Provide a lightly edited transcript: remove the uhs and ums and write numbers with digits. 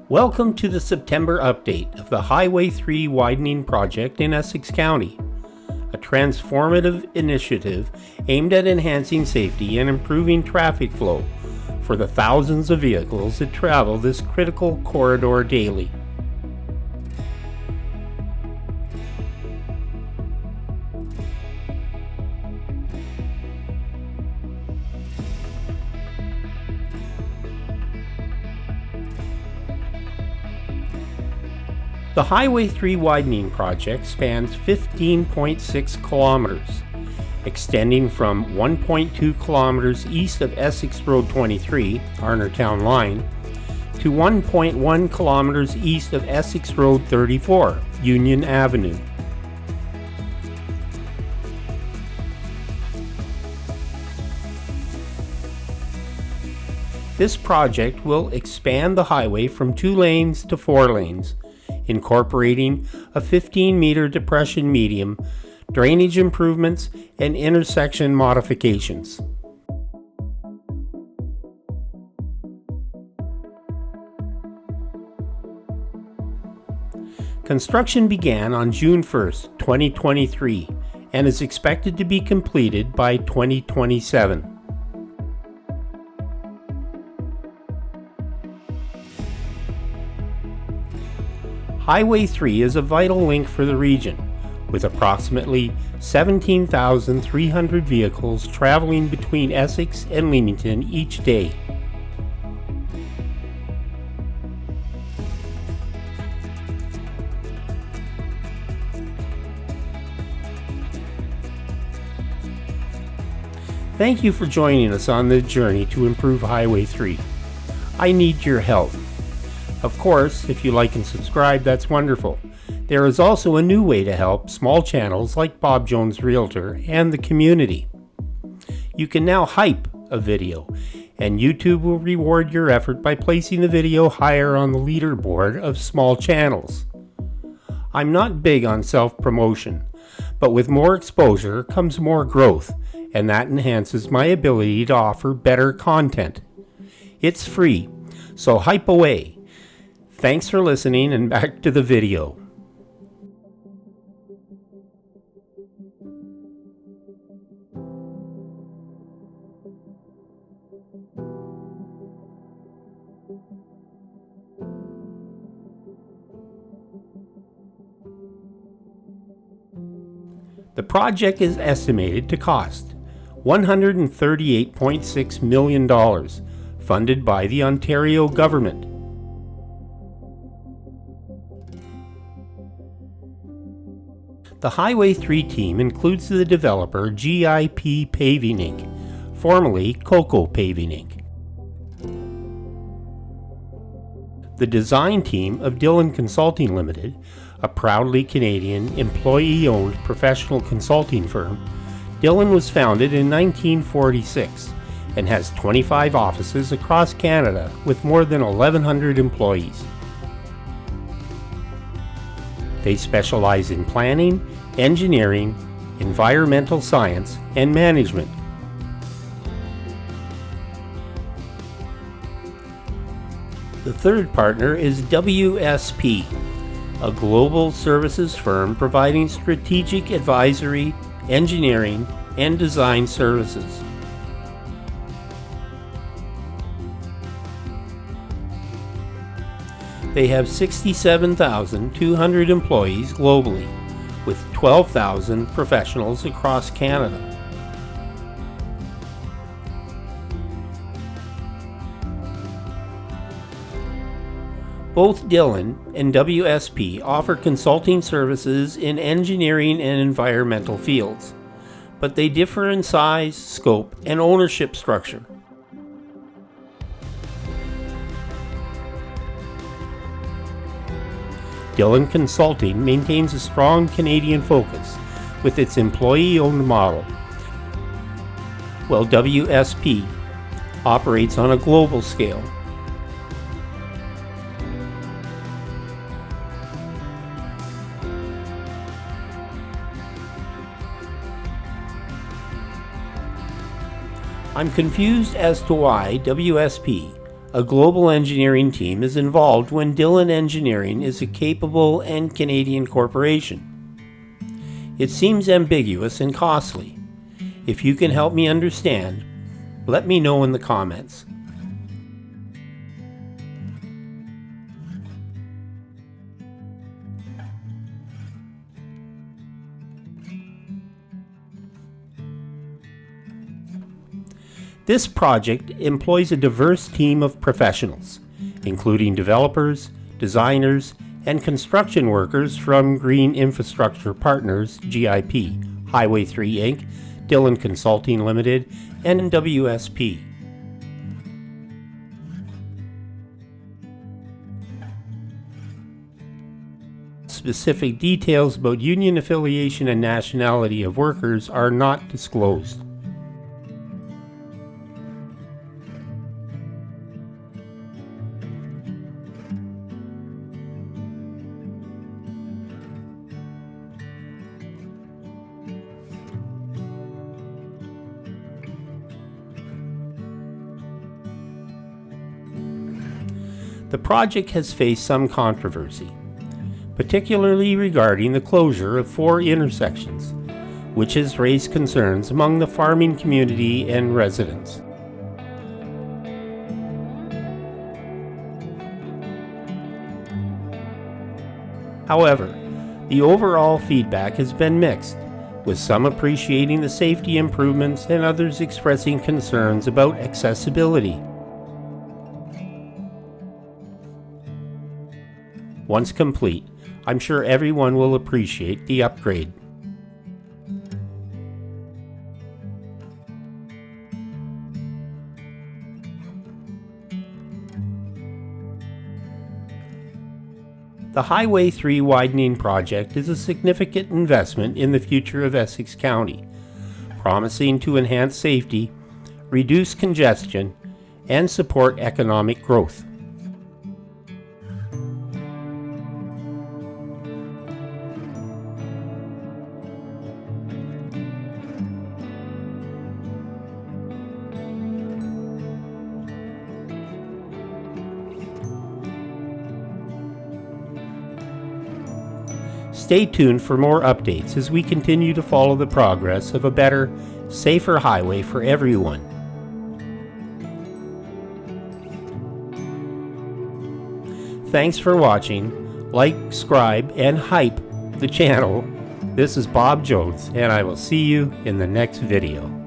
Welcome to the September update of the Highway 3 Widening Project in Essex County, a transformative initiative aimed at enhancing safety and improving traffic flow for the thousands of vehicles that travel this critical corridor daily. The Highway 3 Widening Project spans 15.6 kilometers, extending from 1.2 kilometers east of Essex Road 23, Arner Townline, to 1.1 kilometers east of Essex Road 34, Union Avenue. This project will expand the highway from 2 lanes to 4 lanes, incorporating a 15-meter depression medium, drainage improvements, and intersection modifications. Construction began on June 1st, 2023, and is expected to be completed by 2027. Highway 3 is a vital link for the region, with approximately 17,300 vehicles traveling between Essex and Leamington each day. Thank you for joining us on the journey to improve Highway 3. I need your help. Of course, if you like and subscribe, that's wonderful. There is also a new way to help small channels like Bob Jones Realtor and the community. You can now hype a video, and YouTube will reward your effort by placing the video higher on the leaderboard of small channels. I'm not big on self-promotion, but with more exposure comes more growth, and that enhances my ability to offer better content. It's free, so hype away. Thanks for listening, and back to the video. The project is estimated to cost $138.6 million, funded by the Ontario government. The Highway 3 team includes the developer GIP Paving Inc., formerly Coco Paving Inc., the design team of Dillon Consulting Limited, a proudly Canadian, employee-owned professional consulting firm. Dillon was founded in 1946 and has 25 offices across Canada with more than 1,100 employees. They specialize in planning, engineering, environmental science, and management. The third partner is WSP, a global services firm providing strategic advisory, engineering, and design services. They have 67,200 employees globally, with 12,000 professionals across Canada. Both Dillon and WSP offer consulting services in engineering and environmental fields, but they differ in size, scope, and ownership structure. Dillon Consulting maintains a strong Canadian focus with its employee-owned model, while WSP operates on a global scale. I'm confused as to why WSP, A global engineering team is involved when Dillon Engineering is a capable and Canadian corporation. It seems ambiguous and costly. If you can help me understand, let me know in the comments. This project employs a diverse team of professionals, including developers, designers, and construction workers from Green Infrastructure Partners, GIP, Highway 3 Inc., Dillon Consulting Limited, and WSP. Specific details about union affiliation and nationality of workers are not disclosed. The project has faced some controversy, particularly regarding the closure of 4 intersections, which has raised concerns among the farming community and residents. However, the overall feedback has been mixed, with some appreciating the safety improvements and others expressing concerns about accessibility. Once complete, I'm sure everyone will appreciate the upgrade. The Highway 3 Widening Project is a significant investment in the future of Essex County, promising to enhance safety, reduce congestion, and support economic growth. Stay tuned for more updates as we continue to follow the progress of a better, safer highway for everyone. Thanks for watching. Like, subscribe, and hype the channel. This is Bob Jones, and I will see you in the next video.